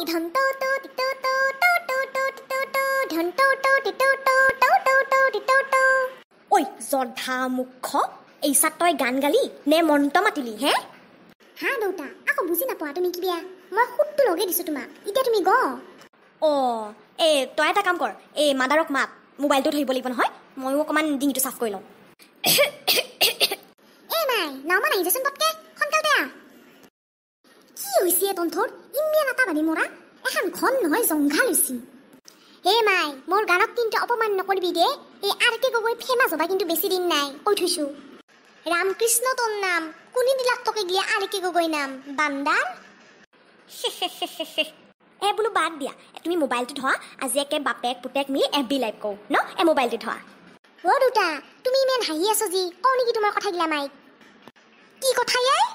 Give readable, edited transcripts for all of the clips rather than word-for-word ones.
ধন তো তো টিটো তো তো তো তো টিটো তো ধন তো তো টিটো তো তো তো তো টিটো তো ঐ জধা মুখ এই সাত তই গান গালি নে মন্ত্ৰ মাতিলি হে হা দেউতা আকৌ বুজি নাপোৱা তুমি কি বিয়া মই খুটটো লগে দিছো তোমাক এতিয়া তুমি গ এ তই এটা কাম কৰ এই মাদাৰক মাত মোবাইলটো ধৰিব লাগিব নহয় ময়ো অকমান ডিঙিটো সাফ কৰি লওঁ এ মাই নাও মানে আহিছচোন পটকে সোনকালতে আহ কি হৈছে তন্থৰ ইমিয়া নাটা বানি মৰা এখন ঘন নহয় জংঘাল হৈছে হে মাই মোৰ গানক কিন্তু অপমান নকৰিবি দে এই আৰকে গগৈ ফেমাছ হবা কিন্তু বেছি দিন নাই কৈ থৈছো ৰামকৃষ্ণ তোৰ নাম কোনি দিলাক তোকে গিয়া আৰকে গগৈ নাম বান্দাৰ এ বোলো বাদ দিয়া তুমি মোবাইলটো ধৰা আজি একে বাপেক পুতেক মিলি এফবি লাইভ কৰো ন এ মোবাইলটো ধৰা অ দুটা তুমি ইমান হাঁহি আছো যি কওঁ নেকি তোমাৰ কথা গিলা মাইক কি কথা ইয়াই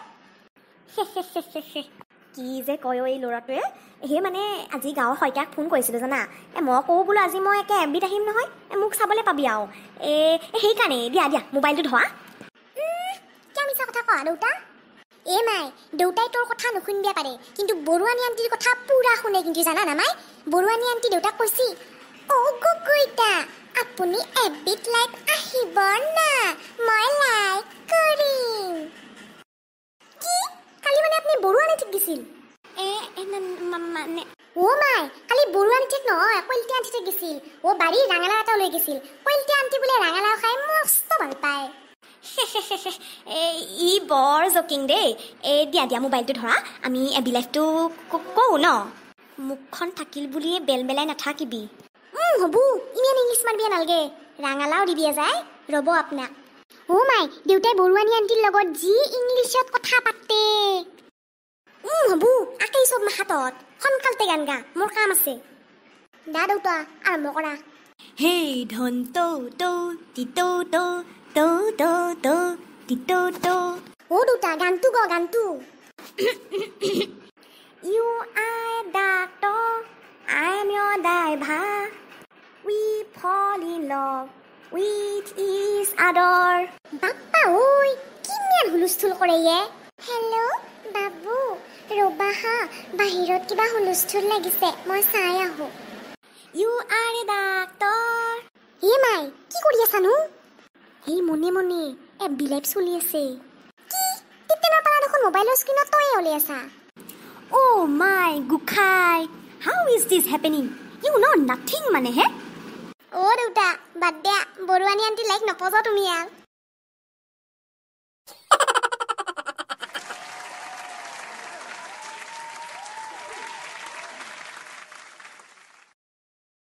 কি যে কয় এই ল'ৰাটোৱে সেই মানে আজি গাঁৱৰ শইকীয়াক ফোন কৰিছিলোঁ জানা মই কওঁ বোলো আজি মই একে এফবিত আহিম নহয় মোক চাবলৈ পাবি আৰু সেইকাৰণে দিয়া দিয়া মোবাইলটো ধৰা কিয় মিছা কথা কোৱা দেউতা এ মাই দেউতাই তোৰ কথা নুশুনিব পাৰে কিন্তু বৰুৱানী আণ্টিৰ কথা পুৰা শুনে কিন্তু জানা না মাই বৰুৱানী আণ্টি দেউতাক কৈছি অ গগৈতা আপুনি এফবিত লাইভ আহিব না মই লাইক কৰিম কি কালি মানে আপুনি বৰুৱানী ঠিক দিছিল মানে অ মাই কালি বৰুৱানী ঠিক নহয় কইলটি আণ্টি ঠিক দিছিল অ বাৰী ৰাঙালাও এটা লৈ গৈছিল কইলটি আণ্টি বোলে ৰাঙালাও খাই মস্ত ভাল পায় ই বৰ জকিং দেই দিয়া দিয়া মোবাইলটো ধৰা আমি এফবি লাইভটো কওঁ ন মুখখন থাকিল বুলিয়ে বেলবেলাই নাথাকিবি হ'ব ইমান ইংলিছ মাৰিব নালাগে ৰাঙালাও দিবিয়া যায় ৰ'ব আপোনাক অ মাই দেউতাই বৰুৱানী আণ্টিৰ লগত যি ইংলিছত কথা পাতে হ'ব আকেই চব হাতত সোনকালতে গান গা মোৰ কাম আছে দা দেউতা আৰম্ভ কৰা হেই ধন তো তো টিটো তো তো তো তো টিটো তো অ দেউতা গানটো গ গানটো You are a doctor, I'm your driver. We fall in love with each other. বাপ্পা ঐ কিমান হুলস্থুল কৰে ইয়ে হেল্ল' বাবু ৰবা হা বাহিৰত কিবা হুলস্থুল লাগিছে মই চাই আহোঁ You are a doctor. হে মাই কি কৰি আছানো এই মনে মনে এফবি লাইভ চলি আছে কি তিতেনৰ পাৰা দেখোন মোবাইলৰ স্ক্ৰীণত তয়ে ওলাই আছা Oh my Gukhai, how is this happening? You know nothing mane he? অ দেউতা বাদ দিয়া বৰুৱানী আণ্টি লাইক নপজা তুমি আৰু